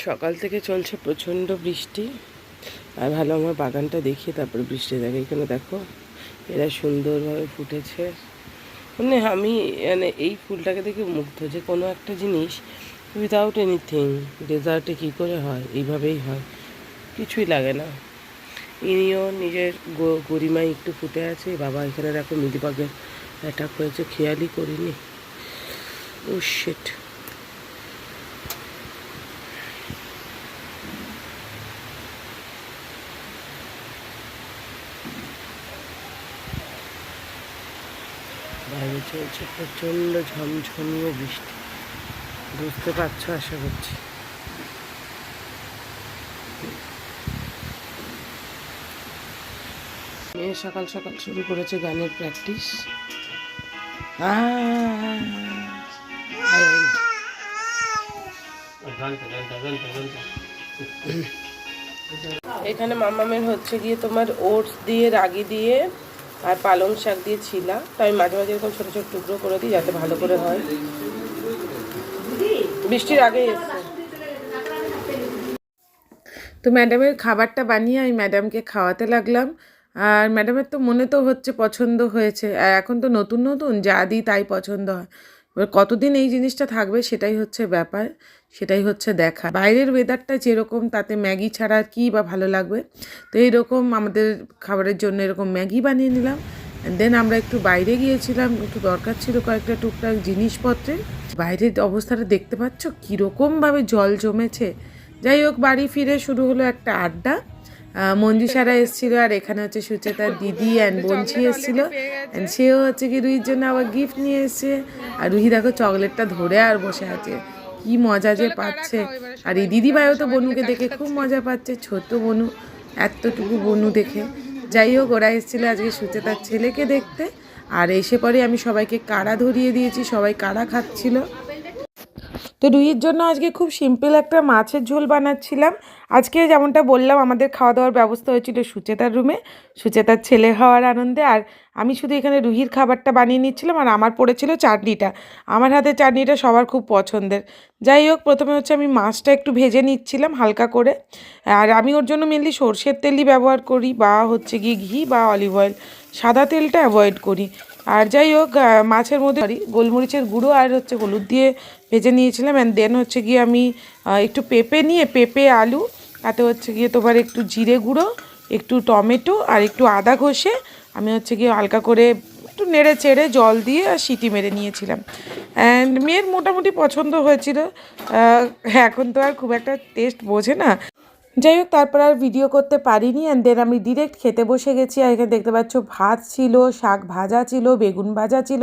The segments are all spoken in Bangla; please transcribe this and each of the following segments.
সকাল থেকে চলছে প্রচণ্ড বৃষ্টি। আর ভালো আমার বাগানটা দেখিয়ে তারপরে বৃষ্টি দেখে। এখানে দেখো এরা সুন্দরভাবে ফুটেছে। মানে আমি এই ফুলটাকে দেখে মুগ্ধ যে কোনো একটা জিনিস উইদাউট এনিথিং ডেজার্টে কী করে হয়, এইভাবেই হয়, কিছুই লাগে না। ইনিও নিজের গরিমায় একটু ফুটে আছে। বাবা এখানে দেখো মিলিবাগের অ্যাটাক হয়েছে, খেয়ালই করিনি। ও শিট। বাইরে চলছে প্রচণ্ড ঝমঝমিয়ে বৃষ্টি, বুঝতে পারছো আশা করছি। মেয়ে সকাল সকাল শুরু করেছে গানের প্র্যাকটিস। এখানে মামামের হচ্ছে গিয়ে তোমার ওটস দিয়ে, রাগি দিয়ে আর পালং শাক দিয়ে ছিলা। তো আমি মাঝে মাঝে এরকম ছোটো ছোটো টুকরো করে দিই যাতে ভালো করে হয়। বৃষ্টির আগে এসছে। তো ম্যাডামের খাবারটা বানিয়ে আমি ম্যাডামকে খাওয়াতে লাগলাম। আর ম্যাডামের তো মনে তো হচ্ছে পছন্দ হয়েছে। আর এখন তো নতুন নতুন যা দিই তাই পছন্দ হয়। এবার কতদিন এই জিনিসটা থাকবে সেটাই হচ্ছে ব্যাপার, সেটাই হচ্ছে দেখা। বাইরের ওয়েদারটা যেরকম তাতে ম্যাগি ছাড়া আর কী বা ভালো লাগবে। তো এইরকম আমাদের খাবারের জন্য এরকম ম্যাগি বানিয়ে নিলাম। দেন আমরা একটু বাইরে গিয়েছিলাম, একটু দরকার ছিল কয়েকটা টুকটাক জিনিসপত্রের। বাইরের অবস্থাটা দেখতে পাচ্ছ কীরকমভাবে জল জমেছে। যাই হোক, বাড়ি ফিরে শুরু হলো একটা আড্ডা। মঞ্জুসারা এসেছিলো, আর এখানে হচ্ছে সুচেতার দিদি অ্যান্ড বঞ্চি এসেছিলো। অ্যান্ড সেও হচ্ছে কি রুহির জন্য আবার গিফট নিয়ে এসছে। আর রুহি দেখো চকলেটটা ধরে আর বসে আছে, কি মজা যে পাচ্ছে। আর এই দিদিভাইও তো বনুকে দেখে খুব মজা পাচ্ছে, ছোট বনু, এতটুকু বনু দেখে। যাই হোক, ওরা এসেছিলো আজকে সুচেতার ছেলেকে দেখতে। আর এসে পরে আমি সবাইকে কাড়া ধরিয়ে দিয়েছি, সবাই কাড়া খাচ্ছিল। তো রুহির জন্য আজকে খুব সিম্পল একটা মাছের ঝোল বানাচ্ছিলাম। আজকে যেমনটা বললাম আমাদের খাওয়া দাওয়ার ব্যবস্থা হয়েছিল সুচেতার রুমে, সুচেতার ছেলে হওয়ার আনন্দে। আর আমি শুধু এখানে রুহির খাবারটা বানিয়ে নিচ্ছিলাম, আর আমার পড়েছিল চাটনিটা। আমার হাতে চাটনিটা সবার খুব পছন্দের। যাই হোক, প্রথমে হচ্ছে আমি মাছটা একটু ভেজে নিচ্ছিলাম হালকা করে। আর আমি ওর জন্য মেনলি সর্ষের তেলই ব্যবহার করি, বা হচ্ছে গিয়ে ঘি বা অলিভ অয়েল, সাদা তেলটা অ্যাভয়েড করি। আর যাই হোক, মাছের মধ্যে গোলমরিচের গুঁড়ো আর হচ্ছে হলুদ দিয়ে ভেজে নিয়েছিলাম। অ্যান্ড দেন হচ্ছে গিয়ে আমি একটু পেঁপে আলু, তাতে হচ্ছে গিয়ে তোমার একটু জিরে গুঁড়ো, একটু টমেটো আর একটু আদা ঘষে আমি হচ্ছে গিয়ে হালকা করে একটু নেড়ে চেড়ে জল দিয়ে আর সিটি মেরে নিয়েছিলাম। অ্যান্ড মেয়ের মোটামুটি পছন্দ হয়েছিল। এখন তো আর খুব একটা টেস্ট বোঝে না। যাই হোক, তারপর আর ভিডিও করতে পারিনি। অ্যান্ড দেন আমি ডিরেক্ট খেতে বসে গেছি। আর এখানে দেখতে পাচ্ছ ভাত ছিল, শাক ভাজা ছিল, বেগুন ভাজা ছিল,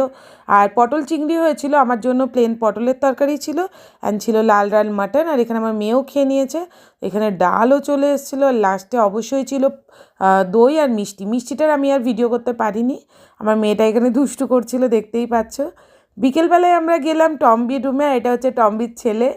আর পটল চিংড়ি হয়েছিল। আমার জন্য প্লেন পটলের তরকারি ছিল, অ্যান্ড ছিল লাল লাল মাটন। আর এখানে আমার মেয়েও খেয়ে নিয়েছে। এখানে ডালও চলে এসেছিলো। আর লাস্টে অবশ্যই ছিল দই আর মিষ্টি। মিষ্টিটার আমি আর ভিডিও করতে পারিনি, আমার মেয়েটা এখানে দুষ্টু করছিল, দেখতেই পাচ্ছ। বিকেলবেলায় আমরা গেলাম টম্বির রুমে। এটা হচ্ছে টম্বির ছেলে,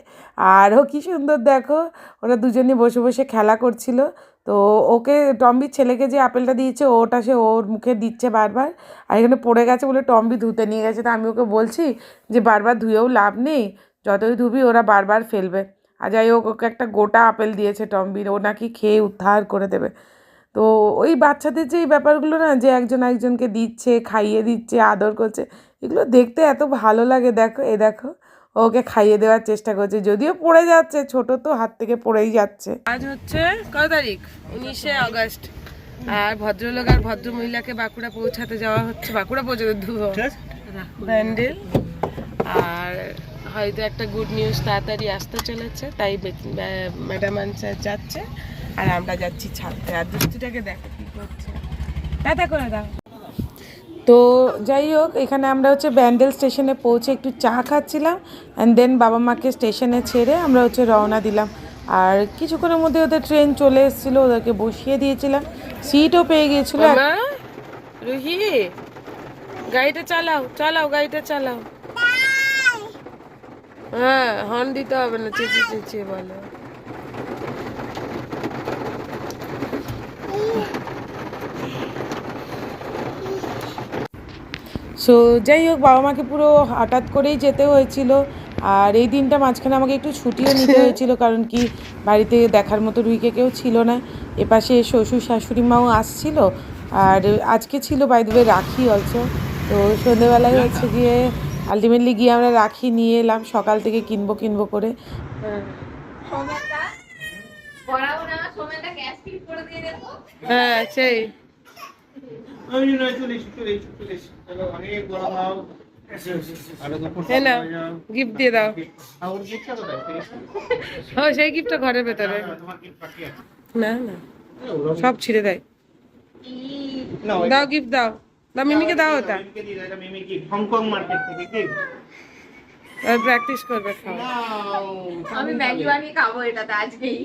আর ও কী সুন্দর দেখো, ওরা দুজনে বসে বসে খেলা করছিল। তো ওকে, টম্বির ছেলেকে যে আপেলটা দিয়েছে ওটা সে ওর মুখে দিচ্ছে বারবার। আর এখানে পড়ে গেছে বলে টম্বি ধুতে নিয়ে গেছে। তো আমি ওকে বলছি যে বারবার ধুয়েও লাভ নেই, যতই ধুবি ওরা বারবার ফেলবে। আর যাই হোক, ওকে একটা গোটা আপেল দিয়েছে টম্বির, ও নাকি খেয়ে উদ্ধার করে দেবে। তো ওই বাচ্চাদের যে এই ব্যাপারগুলো না, যে একজন একজনকে দিচ্ছে, খাইয়ে দিচ্ছে, আদর করছে, এগুলো দেখতে এত ভালো লাগে। দেখো, দেখো ওকে খাইয়ে দেওয়ার চেষ্টা করছে, যদিও পড়ে যাচ্ছে, ছোট তো হাত থেকে পড়েই যাচ্ছে। আজ হচ্ছে কত তারিখ? 19শে আগস্ট। আর ভদ্রলোক আর ভদ্রমহিলাকে বাঁকুড়া পৌঁছাতে যাওয়া হচ্ছে, বাঁকুড়া পৌঁছাতে ব্যান্ডেল। আর হয়তো একটা গুড নিউজ তাড়াতাড়ি আসতে চলেছে, তাই ম্যাডাম আনসার যাচ্ছে আর আমরা যাচ্ছি ছাড়তে। আর দুষ্টুটাকে দেখো কী করছে, দাদা করে দাও। তো যাই হোক, এখানে আমরা হচ্ছে ব্যান্ডেল স্টেশনে পৌঁছে একটু চা খাচ্ছিলাম। অ্যান্ড দেন বাবা মাকে স্টেশনে ছেড়ে আমরা হচ্ছে রওনা দিলাম। আর কিছুক্ষণের মধ্যে ওদের ট্রেন চলে এসেছিলো, ওদেরকে বসিয়ে দিয়েছিলাম, সিটও পেয়ে গিয়েছিলো। রুহি, গাড়িটা চালাও, চালাও গাড়িটা চালাও। হ্যাঁ, হর্ন দিতে হবে না, চেঁচিয়ে চেঁচিয়ে বলো। সো যাই হোক, বাবা মাকে পুরো হঠাৎ করেই যেতে হয়েছিল। আর এই দিনটা মাঝখানে আমাকে একটু ছুটিও নিতে হয়েছিল, কারণ কি বাড়িতে দেখার মতো রুইকে কেউ ছিল না। এপাশে শ্বশুর শাশুড়ি মাও আসছিল, আর আজকে ছিল বাই দ্য ওয়ে রাখি অলসো। তো সন্ধেবেলায় হচ্ছে গিয়ে আলটিমেটলি গিয়ে আমরা রাখি নিয়ে এলাম, সকাল থেকে কিনবো করে। হ্যাঁ সেই গিফট দিয়ে দাও। ও সেই গিফটটা ঘরের ভেতরে না না সব ছিঁড়ে দেয়। দাও গিফট দাও, দাও মিমিকে দাও ওটা, হংকং মার্কেট থেকে গিফট প্র্যাকটিস করবে খাওয়া। আমি ম্যাগি বানিয়ে খাবো এটাতে আজকেই।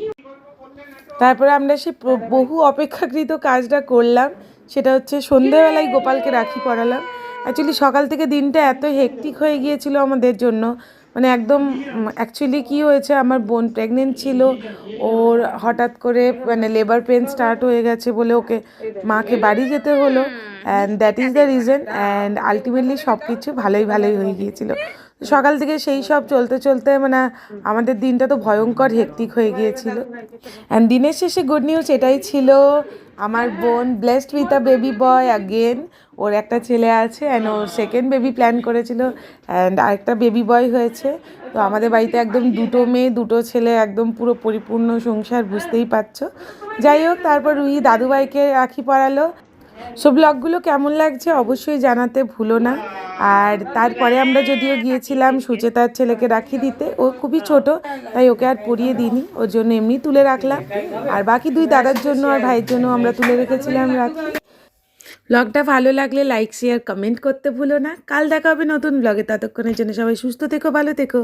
তারপরে আমরা সে বহু অপেক্ষাকৃত কাজটা করলাম, সেটা হচ্ছে সন্ধেবেলায় গোপালকে রাখি পরালাম। অ্যাকচুয়ালি সকাল থেকে দিনটা এত হেক্টিক হয়ে গিয়েছিল আমাদের জন্য, মানে একদম অ্যাকচুয়ালি কী হয়েছে, আমার বোন প্রেগনেন্ট ছিল, ওর হঠাৎ করে মানে লেবার পেন স্টার্ট হয়ে গেছে বলে ওকে মাকে বাড়ি যেতে হলো, and that is the reason. And ultimately সব কিছু ভালোই হয়ে গিয়েছিল। সকাল থেকে সেই সব চলতে চলতে মানে আমাদের দিনটা তো ভয়ঙ্কর হেক্টিক হয়ে গিয়েছিল। অ্যান্ড দিনের শেষে গুড নিউজ এটাই ছিল, আমার বোন blessed with a baby boy again. ওর একটা ছেলে আছে, অ্যান্ড ওর সেকেন্ড বেবি প্ল্যান করেছিল, অ্যান্ড আরেকটা বেবি বয় হয়েছে। তো আমাদের বাড়িতে একদম দুটো মেয়ে দুটো ছেলে, একদম পুরো পরিপূর্ণ সংসার, বুঝতেই পারছো। যাই হোক, তারপর রুহি দাদুভাইকে রাখি পরালো। সো ব্লগগুলো কেমন লাগছে অবশ্যই জানাতে ভুলো না। আর তারপরে আমরা যদিও গিয়েছিলাম সুচেতার ছেলেকে রাখি দিতে, ও খুবই ছোট তাই ওকে আর পরিয়ে দিইনি, ওর জন্য এমনি তুলে রাখলাম। আর বাকি দুই দাদার জন্য আর ভাইয়ের জন্য আমরা তুলে রেখেছিলাম রাখি। ব্লগটা ভালো লাগলে লাইক শেয়ার কমেন্ট করতে ভুলো না। কাল দেখা হবে নতুন ব্লগে, ততক্ষণের জন্য সবাই সুস্থ থেকো, ভালো থেকো।